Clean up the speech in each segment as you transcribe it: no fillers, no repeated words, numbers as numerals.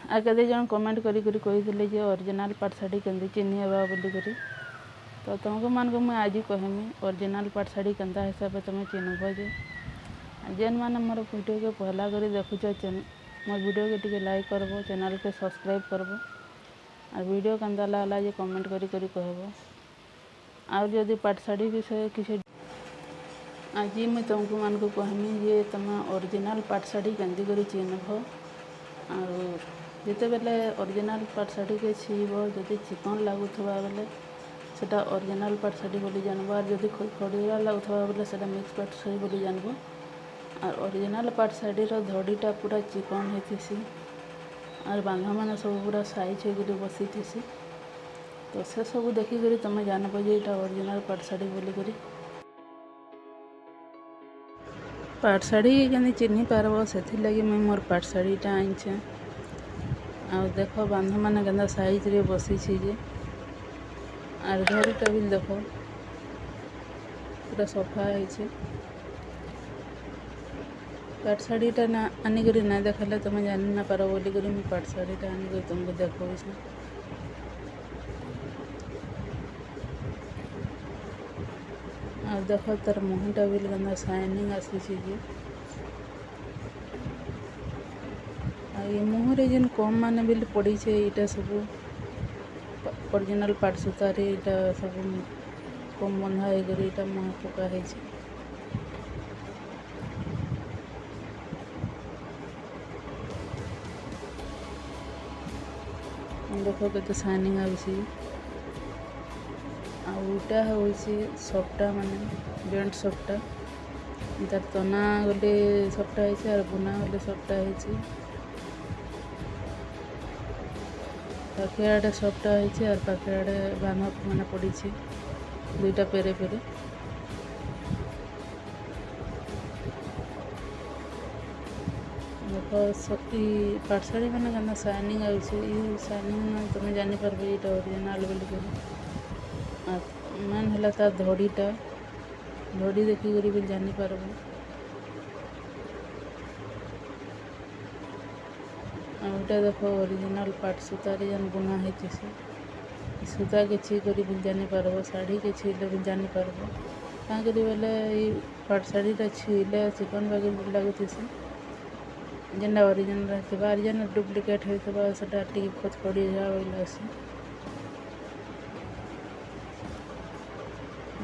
आ कदे जन कमेंट करी कही जे ओरिजिनल पाट शाढ़ी केंदी चिन्ह हेबा बोलिकरी तो तुमको मान को मुझे आज कहमी ओरिजिनल पाट शाढ़ी केंता हिसाब से तुम चिन्हब जे जेन मैंने मोर वीडियो के पहला करी देखुच मोर वीडियो के टिके लाइक करबो चैनल के सब्सक्राइब करबो और वीडियो केंता लागला जे कमेंट करी कहबो और जदि पाट शाढ़ी विषय किसी आज मुझे तुमको मान को कहमी जे तुम ओरिजिनल पाट शाढ़ी केंदी करी चिन्हब और जिते बेले ओरिजिनल पाट शाढ़ी के छीब जदि चिकन लगुवा बेले सेटा ओरिजिनल पाट शाढ़ी बोली जानब और जदि खड़िया लगुवा बेले सेटा मिक्स पाट शाढ़ी बोली जानब और ओरिजिनल पाट शाढ़ी धड़ीटा पूरा चिकन होती और बांधा मैंने सब पूरा साइज होकर बसी थी तो से सब देखिक तुम जानब जे यहाँ ओरिजिनल पाट शाढ़ी बोलिक पाट शाढ़ी के चिन्ह पारब से लगी मुझे मोर पाट शाढ़ीटा आनचे आ देख बांध मैंने के साइज रे बसी जे और धड़ीटा भी देख पूरा सफा है पाट शाढ़ीटा ना आनिक ना देखले तुम जानी ना पार बोलिक मुझे पाट शाढ़ीटा आनिक तुमको देखो और देख तार मुहटा भी गंदा शाइनिंग आसी ये मुहरे जेन कम माने बिल पड़ी छे इटा सब ओरिजिनल पाट सूतारे इटा सब कम बंधा होकर इटा मुह पका है देख के शाइनिंग आसी आईटा हूँ सफ्टा माने जेंट सफ्टा तार तना गले सफ्टा है और बुना गले सफ्टा है पाखियाड़े सफ्टा है और पाखियाड़े बांध मैंने पड़ी दुईटा पेरे पेरे देख पाट शाढ़ी मैंने क्या शाइनिंग शाइनिंग तुम जानीपार ये ओरिजिनल बोलिक मेन है तार धड़ीटा धड़ी देखिक भी जानीपार आईटा देख ओरिजिनल पाट सूतारे जन बुना है सूता के छी कर भी जानीपार शाढ़ी के छीले भी जानीपार क्या करी बोले पाट शाढ़ीटा छीले चिकन बागे लगुथी जेनटा ओरिजिनल रहता और जेन डुप्लिकेट होता से खचखड़ी जा आसी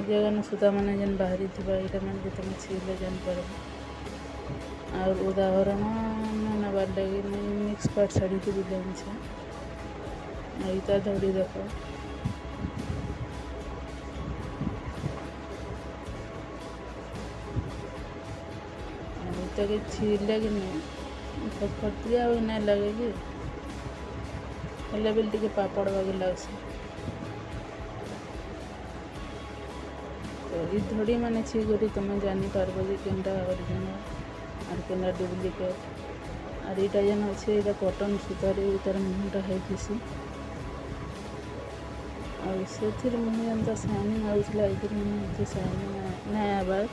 जगह सूता मैंने जेन बाहरी थी यहाँ मैंने तुम छीले जानीपार और उदाहरण नबार लगे मिक्स पाट शाढ़ी को भी लगे यहाँ धड़ी देख के छीले कि नहीं खटखटिया नहीं लगे कि हेल्ले भी टे पापड़ बागे लगे तो ये धड़ी मैंने छी करी तुम जानीपार जे केनटा ओरिजिनल और केनटा डुप्लिकेट और यहाँ जेन अच्छे यहाँ कॉटन सूतार तार मुहटा है और से मुह एंता शाइनिंग आउला मुझे शाइनिंग ना आबार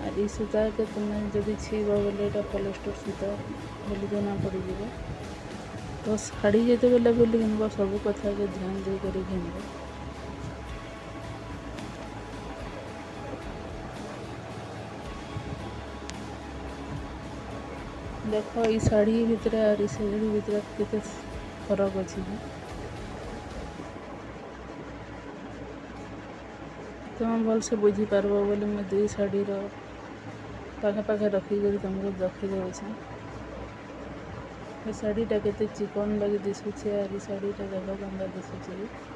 और ये सूता के तुम जब छीब बोले यहाँ पॉलिस्टर सूता बोली जना पड़ जाए तो शाढ़ी जिते बेले बोली घिनब सब कथा के ध्यान देकर घिनब देख ये शाढ़ी भितर और ये शाढ़ी भितर केते फरक अच्छी तुम भल से बुझी पार बोली मुझे दुई शाढ़ी पाखे रखिक तुमको देखी दूसरे ये शाढ़ीटा केते चिकन लगे दिशुचे और ये शाढ़ीटा देख गंदा दिशुचे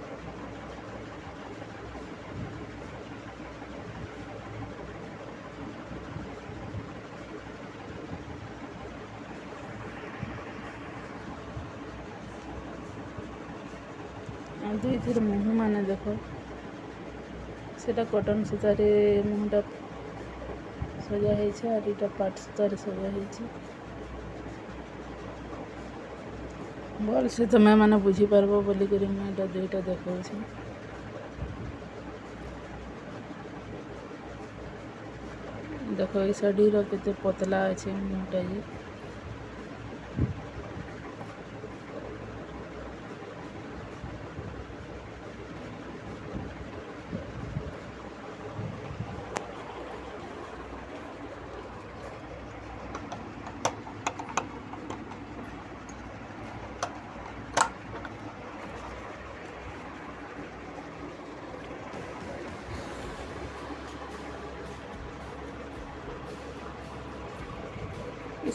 दुई थी मुह माने देख से कॉटन सूतारे मुहटा सजा है और यहाँ पाट सूतारे सजा है भल से तुम्हें मैंने बुझीपार बोलिक मुझे दुईटा देखा देख ये शाढ़ी केते पतला अच्छे मुहटा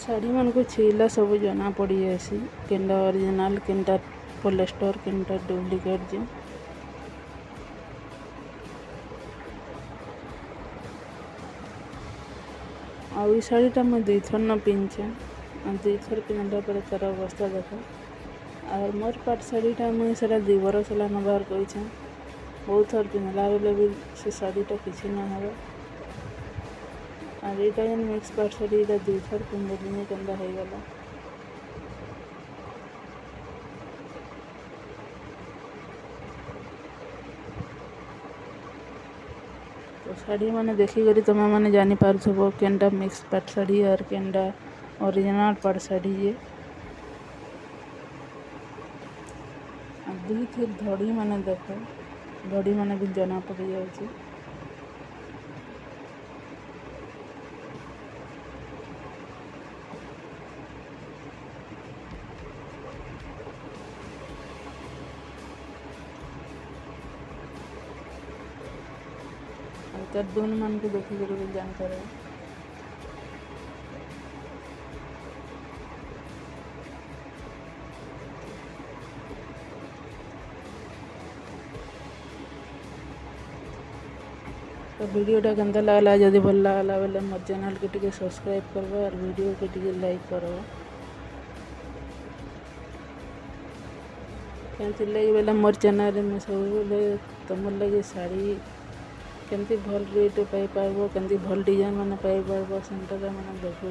ଶାଢ଼ୀ ମାନଙ୍କୁ ଛିଇଲା ସବୁ ଜଣା ପଡ଼ି ଯାଏସି କେनଟା ओरिजिनल केनटा पॉलिस्टर केनटा डुप्लिकेट जे आउ शाढ़ीटा मुझे दुईथर न पिंधे दुईथर पिंधला पर तार अवस्था देख और मोर पाट शाढ़ीटा मुझे से 2 बरस है नबार कर बहुत थर पिंधला बेले भी से शाढ़ीटा किसी ना हो और यहाँ जेन मिक्स पाट शाढ़ी 2 थर पिंधली केनता हो गला तो शाढ़ी मैंने देखिक तुम्हें मैंने जानीपार केनटा मिक्स पाट शाढ़ी और केनटा ओरिजिनल पाट शाढ़ी ये दुई थी धड़ी मैंने देख धड़ी मैंने भी जना पड़ जाए तर दोनों मन को देखिक भी जानकार तो वीडियोटा केनता लगला जदि भल लगला बेले मोर चैनल के टिके सब्सक्राइब करबा और वीडियो के टिके लाइक करबा केमती लगे बेले मोर चैनल में सब बेले तुम लगे शाढ़ी केमती भल रेट पाई पारबो केमती भल डिजाइन माने पाई पारबो सेंटर माने देखो।